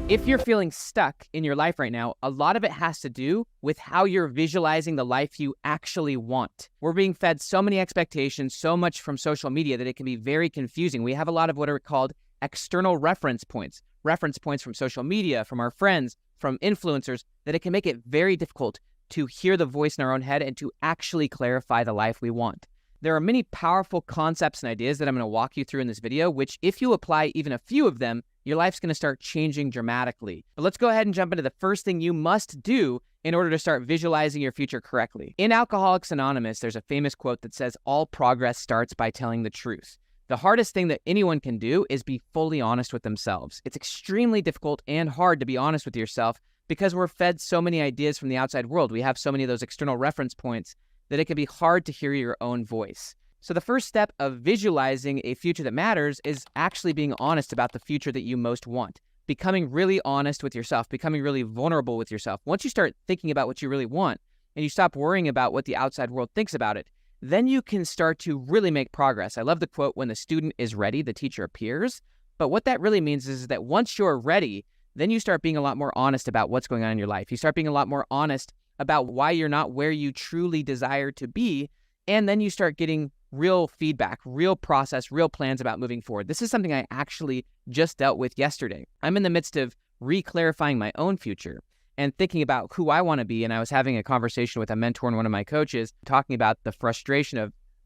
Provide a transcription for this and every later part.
If you're feeling stuck in your life right now, a lot of it has to do with how you're visualizing the life you actually want. We're being fed so many expectations, so much from social media that it can be very confusing. We have a lot of what are called external reference points from social media, from our friends, from influencers, that it can make it very difficult to hear the voice in our own head and to actually clarify the life we want. There are many powerful concepts and ideas that I'm going to walk you through in this video, which if you apply even a few of them, your life's going to start changing dramatically. But let's go ahead and jump into the first thing you must do in order to start visualizing your future correctly. In Alcoholics Anonymous, there's a famous quote that says, "All progress starts by telling the truth." The hardest thing that anyone can do is be fully honest with themselves. It's extremely difficult and hard to be honest with yourself because we're fed so many ideas from the outside world. We have so many of those external reference points that it can be hard to hear your own voice. So the first step of visualizing a future that matters is actually being honest about the future that you most want. Becoming really honest with yourself, becoming really vulnerable with yourself. Once you start thinking about what you really want and you stop worrying about what the outside world thinks about it, then you can start to really make progress. I love the quote, "When the student is ready, the teacher appears." But what that really means is that once you're ready, then you start being a lot more honest about what's going on in your life. You start being a lot more honest about why you're not where you truly desire to be. And then you start getting real feedback, real process, real plans about moving forward. This is something I actually just dealt with yesterday. I'm in the midst of re-clarifying my own future and thinking about who I want to be. And I was having a conversation with a mentor and one of my coaches talking about the frustration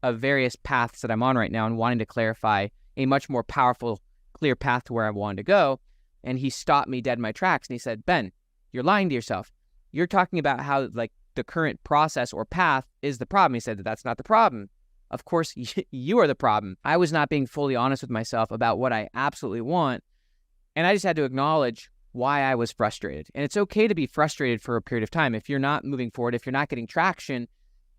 of various paths that I'm on right now and wanting to clarify a much more powerful, clear path to where I wanted to go. And he stopped me dead in my tracks and he said, "Ben, you're lying to yourself. You're talking about how the current process or path is the problem." He said that's not the problem. Of course, you are the problem. I was not being fully honest with myself about what I absolutely want. And I just had to acknowledge why I was frustrated. And it's okay to be frustrated for a period of time. If you're not moving forward, if you're not getting traction,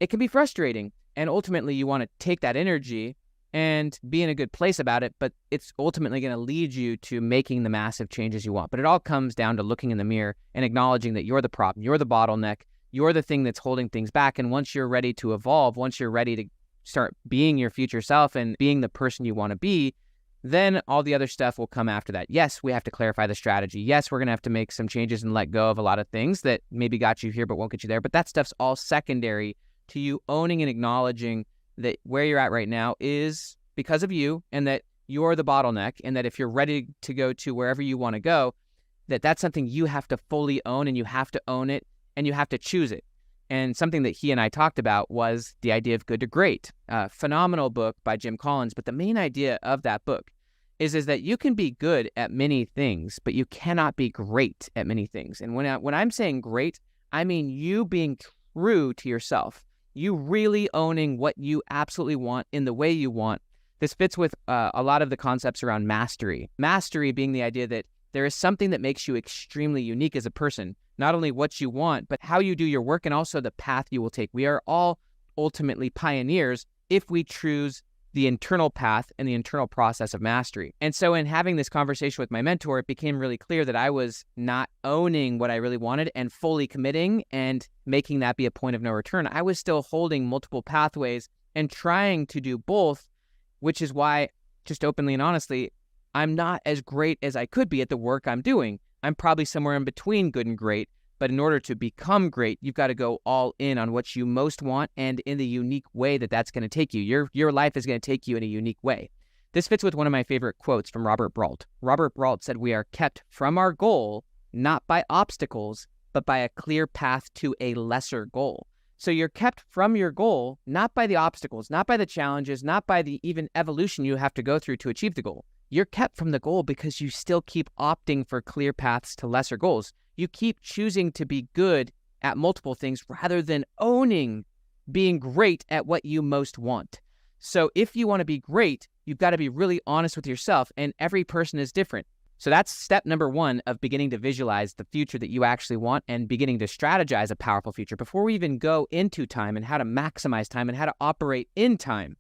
it can be frustrating. And ultimately, you want to take that energy and be in a good place about it, but it's ultimately going to lead you to making the massive changes you want. But it all comes down to looking in the mirror and acknowledging that you're the problem, you're the bottleneck, you're the thing that's holding things back. And once you're ready to evolve, once you're ready to start being your future self and being the person you want to be, then all the other stuff will come after that. Yes, we have to clarify the strategy. Yes, we're going to have to make some changes and let go of a lot of things that maybe got you here but won't get you there. But that stuff's all secondary to you owning and acknowledging that where you're at right now is because of you and that you're the bottleneck, and that if you're ready to go to wherever you want to go, that's something you have to fully own, and you have to own it and you have to choose it. And something that he and I talked about was the idea of good to great. Phenomenal book by Jim Collins. But the main idea of that book is that you can be good at many things, but you cannot be great at many things. And when I'm saying great, I mean you being true to yourself. You really owning what you absolutely want in the way you want. This fits with a lot of the concepts around mastery. Mastery being the idea that there is something that makes you extremely unique as a person. Not only what you want, but how you do your work and also the path you will take. We are all ultimately pioneers if we choose the internal path and the internal process of mastery. And so in having this conversation with my mentor, it became really clear that I was not owning what I really wanted and fully committing and making that be a point of no return. I was still holding multiple pathways and trying to do both, which is why, just openly and honestly, I'm not as great as I could be at the work I'm doing. I'm probably somewhere in between good and great, but in order to become great, you've got to go all in on what you most want and in the unique way that that's going to take you. Your life is going to take you in a unique way. This fits with one of my favorite quotes from Robert Brault. Robert Brault said, "We are kept from our goal, not by obstacles, but by a clear path to a lesser goal." So you're kept from your goal, not by the obstacles, not by the challenges, not by the even evolution you have to go through to achieve the goal. You're kept from the goal because you still keep opting for clear paths to lesser goals. You keep choosing to be good at multiple things rather than owning being great at what you most want. So if you want to be great, you've got to be really honest with yourself, and every person is different. So that's step number one of beginning to visualize the future that you actually want and beginning to strategize a powerful future. Before we even go into time and how to maximize time and how to operate in time,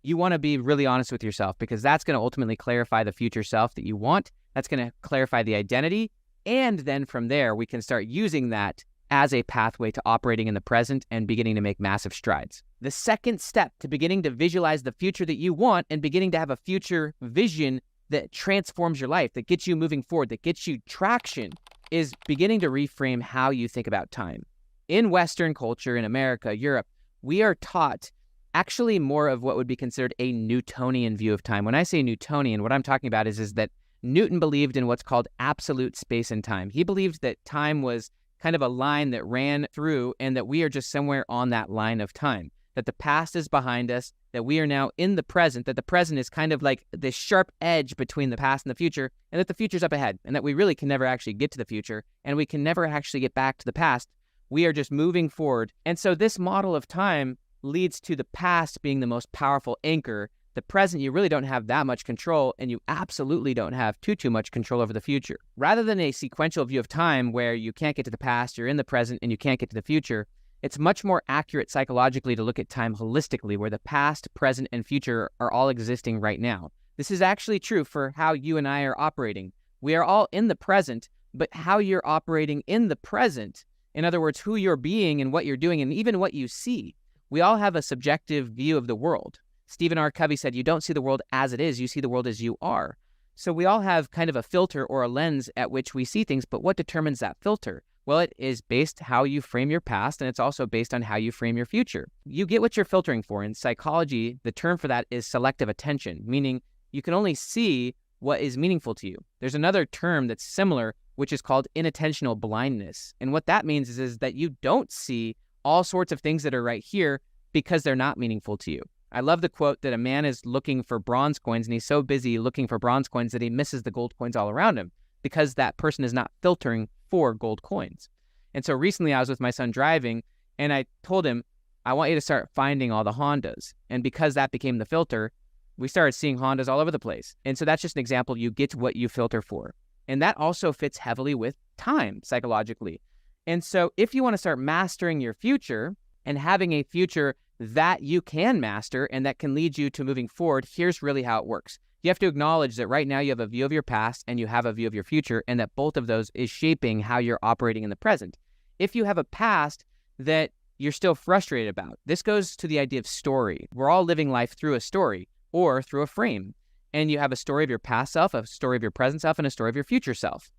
you want to be really honest with yourself, because that's going to ultimately clarify the future self that you want. That's going to clarify the identity. And then from there, we can start using that as a pathway to operating in the present and beginning to make massive strides. The second step to beginning to visualize the future that you want and beginning to have a future vision that transforms your life, that gets you moving forward, that gets you traction, is beginning to reframe how you think about time. In Western culture, in America, Europe, we are taught actually more of what would be considered a Newtonian view of time. When I say Newtonian, what I'm talking about is that Newton believed in what's called absolute space and time. He believed that time was kind of a line that ran through and that we are just somewhere on that line of time, that the past is behind us, that we are now in the present, that the present is kind of like this sharp edge between the past and the future, and that the future's up ahead, and that we really can never actually get to the future, and we can never actually get back to the past. We are just moving forward. And so this model of time leads to the past being the most powerful anchor. The present, you really don't have that much control, and you absolutely don't have too much control over the future. Rather than a sequential view of time where you can't get to the past, you're in the present, and you can't get to the future, it's much more accurate psychologically to look at time holistically, where the past, present, and future are all existing right now. This is actually true for how you and I are operating. We are all in the present, but how you're operating in the present, in other words, who you're being and what you're doing and even what you see, we all have a subjective view of the world. Stephen R. Covey said, you don't see the world as it is, you see the world as you are. So we all have kind of a filter or a lens at which we see things, but what determines that filter? Well, it is based how you frame your past, and it's also based on how you frame your future. You get what you're filtering for. In psychology, the term for that is selective attention, meaning you can only see what is meaningful to you. There's another term that's similar, which is called inattentional blindness. And what that means is that you don't see all sorts of things that are right here because they're not meaningful to you. I love the quote that a man is looking for bronze coins, and he's so busy looking for bronze coins that he misses the gold coins all around him because that person is not filtering for gold coins. And so recently I was with my son driving, and I told him, I want you to start finding all the Hondas. And because that became the filter, we started seeing Hondas all over the place. And so that's just an example. You get what you filter for. And that also fits heavily with time psychologically. And so if you want to start mastering your future and having a future that you can master and that can lead you to moving forward, here's really how it works. You have to acknowledge that right now you have a view of your past and you have a view of your future, and that both of those is shaping how you're operating in the present. If you have a past that you're still frustrated about, this goes to the idea of story. We're all living life through a story or through a frame. And you have a story of your past self, a story of your present self, and a story of your future self.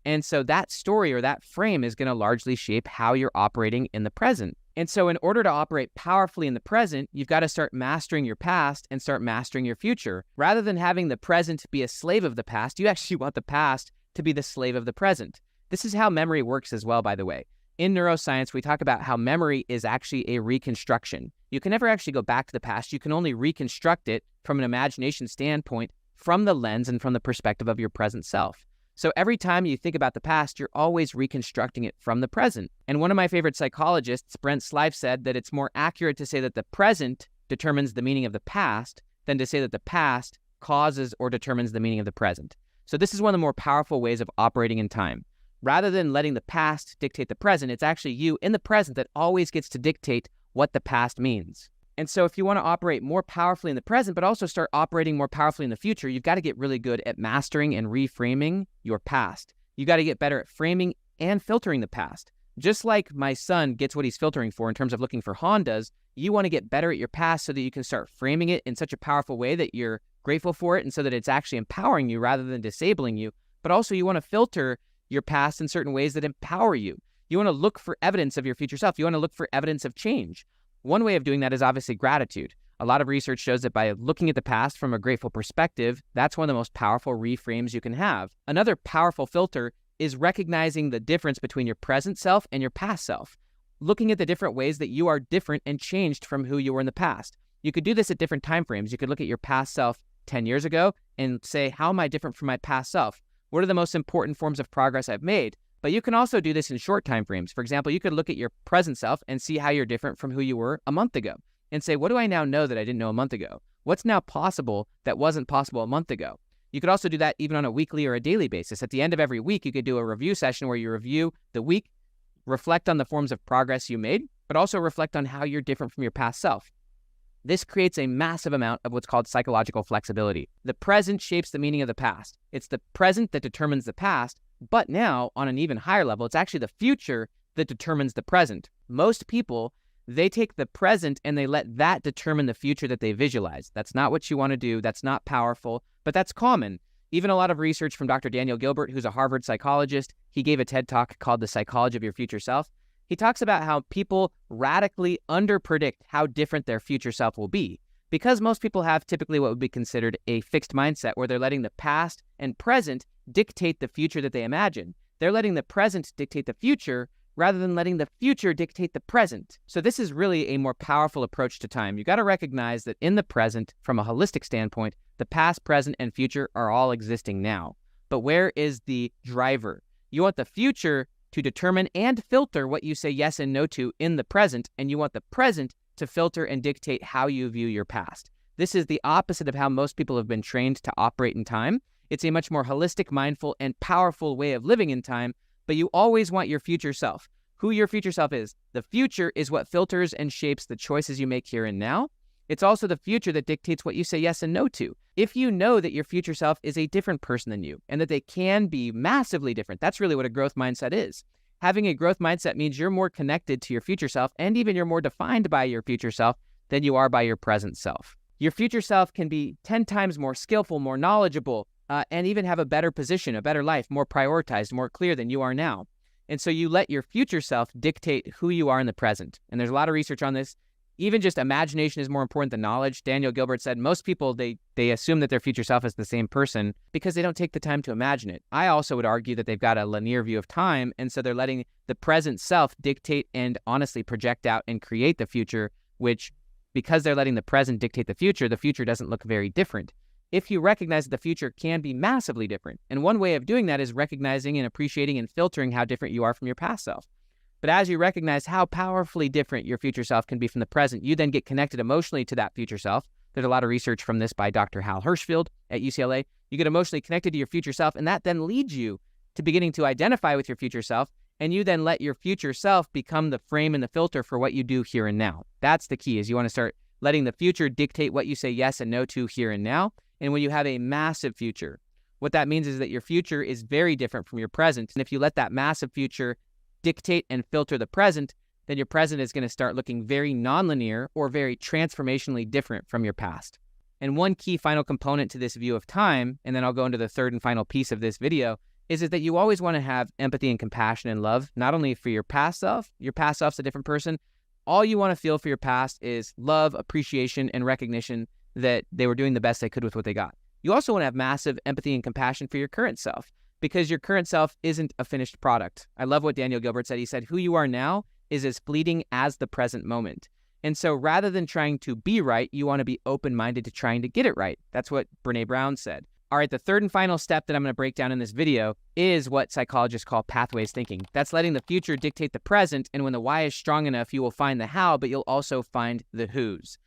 And so that story or that frame is going to largely shape how you're operating in the present. And so in order to operate powerfully in the present, you've got to start mastering your past and start mastering your future. Rather than having the present be a slave of the past, you actually want the past to be the slave of the present. This is how memory works as well, by the way. In neuroscience, we talk about how memory is actually a reconstruction. You can never actually go back to the past. You can only reconstruct it from an imagination standpoint from the lens and from the perspective of your present self. So every time you think about the past, you're always reconstructing it from the present. And one of my favorite psychologists, Brent Slife, said that it's more accurate to say that the present determines the meaning of the past than to say that the past causes or determines the meaning of the present. So this is one of the more powerful ways of operating in time. Rather than letting the past dictate the present, it's actually you in the present that always gets to dictate what the past means. And so if you want to operate more powerfully in the present, but also start operating more powerfully in the future, you've got to get really good at mastering and reframing your past. You got to get better at framing and filtering the past. Just like my son gets what he's filtering for in terms of looking for Hondas, you want to get better at your past so that you can start framing it in such a powerful way that you're grateful for it and so that it's actually empowering you rather than disabling you. But also you want to filter your past in certain ways that empower you. You want to look for evidence of your future self. You want to look for evidence of change. One way of doing that is obviously gratitude. A lot of research shows that by looking at the past from a grateful perspective, that's one of the most powerful reframes you can have. Another powerful filter is recognizing the difference between your present self and your past self. Looking at the different ways that you are different and changed from who you were in the past. You could do this at different time frames. You could look at your past self 10 years ago and say, how am I different from my past self? What are the most important forms of progress I've made? But you can also do this in short time frames. For example, you could look at your present self and see how you're different from who you were a month ago and say, what do I now know that I didn't know a month ago? What's now possible that wasn't possible a month ago? You could also do that even on a weekly or a daily basis. At the end of every week, you could do a review session where you review the week, reflect on the forms of progress you made, but also reflect on how you're different from your past self. This creates a massive amount of what's called psychological flexibility. The present shapes the meaning of the past. It's the present that determines the past, but now on an even higher level, it's actually the future that determines the present. Most people, they take the present and they let that determine the future that they visualize. That's not what you want to do. That's not powerful, but that's common. Even a lot of research from Dr. Daniel Gilbert, who's a Harvard psychologist, he gave a TED Talk called The Psychology of Your Future Self. He talks about how people radically underpredict how different their future self will be, because most people have typically what would be considered a fixed mindset where they're letting the past and present dictate the future that they imagine. They're letting the present dictate the future rather than letting the future dictate the present. So this is really a more powerful approach to time. You got to recognize that in the present, from a holistic standpoint, the past, present, and future are all existing now. But where is the driver? You want the future to determine and filter what you say yes and no to in the present, and you want the present to filter and dictate how you view your past. This is the opposite of how most people have been trained to operate in time. It's a much more holistic, mindful, and powerful way of living in time, but you always want your future self. Who your future self is. The future is what filters and shapes the choices you make here and now. It's also the future that dictates what you say yes and no to. If you know that your future self is a different person than you and that they can be massively different, that's really what a growth mindset is. Having a growth mindset means you're more connected to your future self, and even you're more defined by your future self than you are by your present self. Your future self can be 10 times more skillful, more knowledgeable, and even have a better position, a better life, more prioritized, more clear than you are now. And so you let your future self dictate who you are in the present. And there's a lot of research on this. Even just imagination is more important than knowledge. Daniel Gilbert said most people, they assume that their future self is the same person because they don't take the time to imagine it. I also would argue that they've got a linear view of time, and so they're letting the present self dictate and honestly project out and create the future, which, because they're letting the present dictate the future doesn't look very different. If you recognize that the future can be massively different, and one way of doing that is recognizing and appreciating and filtering how different you are from your past self. But as you recognize how powerfully different your future self can be from the present, you then get connected emotionally to that future self. There's a lot of research from this by Dr. Hal Hershfield at UCLA. You get emotionally connected to your future self, and that then leads you to beginning to identify with your future self, and you then let your future self become the frame and the filter for what you do here and now. That's the key, is you want to start letting the future dictate what you say yes and no to here and now. And when you have a massive future, what that means is that your future is very different from your present. And if you let that massive future dictate and filter the present, then your present is going to start looking very nonlinear or very transformationally different from your past. And one key final component to this view of time, and then I'll go into the third and final piece of this video, is that you always want to have empathy and compassion and love, not only for your past self. Your past self's a different person. All you want to feel for your past is love, appreciation, and recognition that they were doing the best they could with what they got. You also want to have massive empathy and compassion for your current self, because your current self isn't a finished product. I love what Daniel Gilbert said. He said, who you are now is as fleeting as the present moment. And so rather than trying to be right, you want to be open-minded to trying to get it right. That's what Brene Brown said. All right, the third and final step that I'm going to break down in this video is what psychologists call pathways thinking. That's letting the future dictate the present, and when the why is strong enough, you will find the how, but you'll also find the who's.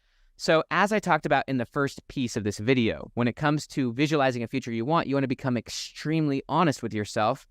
So as I talked about in the first piece of this video, when it comes to visualizing a future you want to become extremely honest with yourself.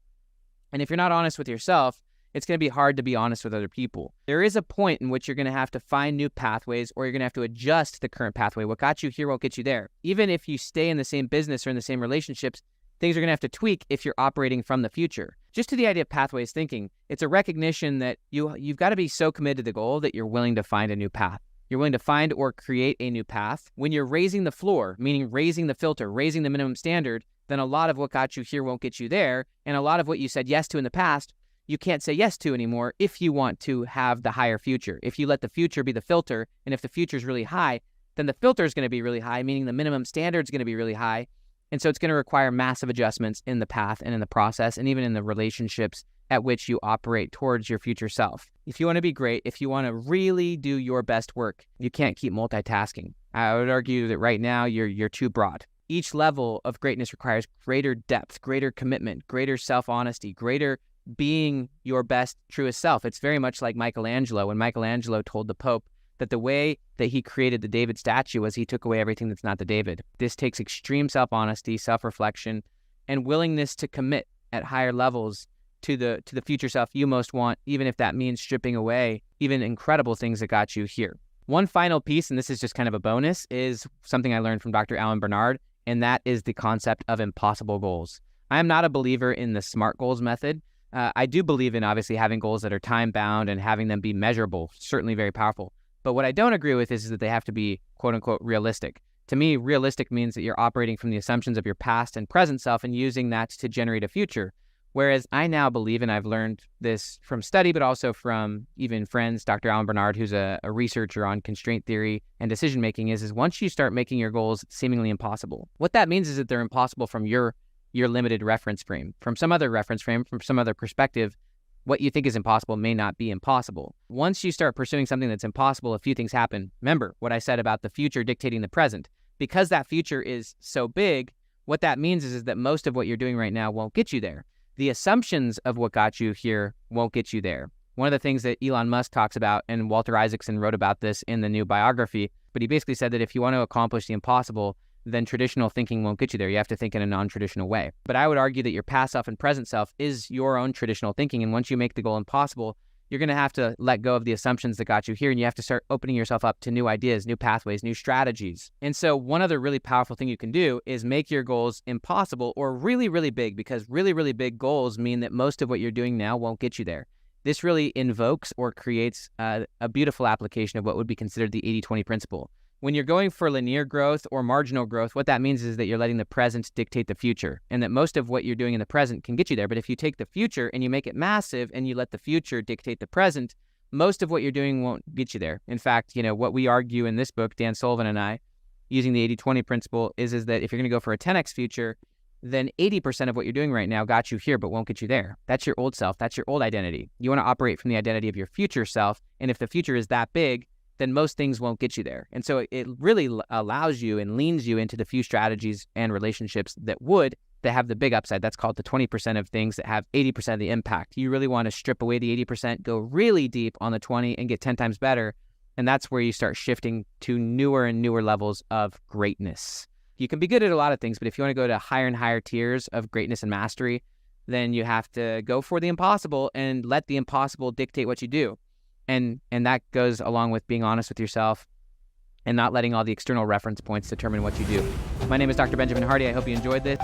And if you're not honest with yourself, it's going to be hard to be honest with other people. There is a point in which you're going to have to find new pathways, or you're going to have to adjust the current pathway. What got you here won't get you there. Even if you stay in the same business or in the same relationships, things are going to have to tweak if you're operating from the future. Just to the idea of pathways thinking, it's a recognition that you've got to be so committed to the goal that you're willing to find a new path. You're willing to find or create a new path. When you're raising the floor, meaning raising the filter, raising the minimum standard, then a lot of what got you here won't get you there. And a lot of what you said yes to in the past, you can't say yes to anymore if you want to have the higher future. If you let the future be the filter, and if the future is really high, then the filter is going to be really high, meaning the minimum standard is going to be really high. And so it's going to require massive adjustments in the path and in the process, and even in the relationships at which you operate towards your future self. If you want to be great, if you want to really do your best work, you can't keep multitasking. I would argue that right now you're too broad. Each level of greatness requires greater depth, greater commitment, greater self-honesty, greater being your best, truest self. It's very much like Michelangelo. When Michelangelo told the Pope that the way that he created the David statue was he took away everything that's not the David. This takes extreme self-honesty, self-reflection, and willingness to commit at higher levels to the future self you most want, even if that means stripping away even incredible things that got you here. One final piece, and this is just kind of a bonus, is something I learned from Dr. Alan Bernard, and that is the concept of impossible goals. I am not a believer in the SMART goals method. I do believe in obviously having goals that are time-bound and having them be measurable, certainly very powerful. But what I don't agree with is that they have to be quote-unquote realistic. To me, realistic means that you're operating from the assumptions of your past and present self and using that to generate a future. Whereas I now believe, and I've learned this from study, but also from even friends, Dr. Alan Bernard, who's a researcher on constraint theory and decision-making, is once you start making your goals seemingly impossible, what that means is that they're impossible from your limited reference frame. From some other reference frame, from some other perspective, what you think is impossible may not be impossible. Once you start pursuing something that's impossible, a few things happen. Remember what I said about the future dictating the present. Because that future is so big, what that means is that most of what you're doing right now won't get you there. The assumptions of what got you here won't get you there. One of the things that Elon Musk talks about, and Walter Isaacson wrote about this in the new biography, but he basically said that if you want to accomplish the impossible, then traditional thinking won't get you there. You have to think in a non-traditional way. But I would argue that your past self and present self is your own traditional thinking. And once you make the goal impossible, you're going to have to let go of the assumptions that got you here, and you have to start opening yourself up to new ideas, new pathways, new strategies. And so one other really powerful thing you can do is make your goals impossible or really, really big, because really, really big goals mean that most of what you're doing now won't get you there. This really invokes or creates a beautiful application of what would be considered the 80-20 principle. When you're going for linear growth or marginal growth, what that means is that you're letting the present dictate the future, and that most of what you're doing in the present can get you there. But if you take the future and you make it massive and you let the future dictate the present, most of what you're doing won't get you there. In fact, what we argue in this book, Dan Sullivan and I, using the 80-20 principle, is that if you're going to go for a 10x future, then 80% of what you're doing right now got you here but won't get you there. That's your old self. That's your old identity. You want to operate from the identity of your future self, and if the future is that big, then most things won't get you there. And so it really allows you and leans you into the few strategies and relationships that have the big upside. That's called the 20% of things that have 80% of the impact. You really want to strip away the 80%, go really deep on the 20 and get 10 times better. And that's where you start shifting to newer and newer levels of greatness. You can be good at a lot of things, but if you want to go to higher and higher tiers of greatness and mastery, then you have to go for the impossible and let the impossible dictate what you do. And that goes along with being honest with yourself and not letting all the external reference points determine what you do. My name is Dr. Benjamin Hardy. I hope you enjoyed this.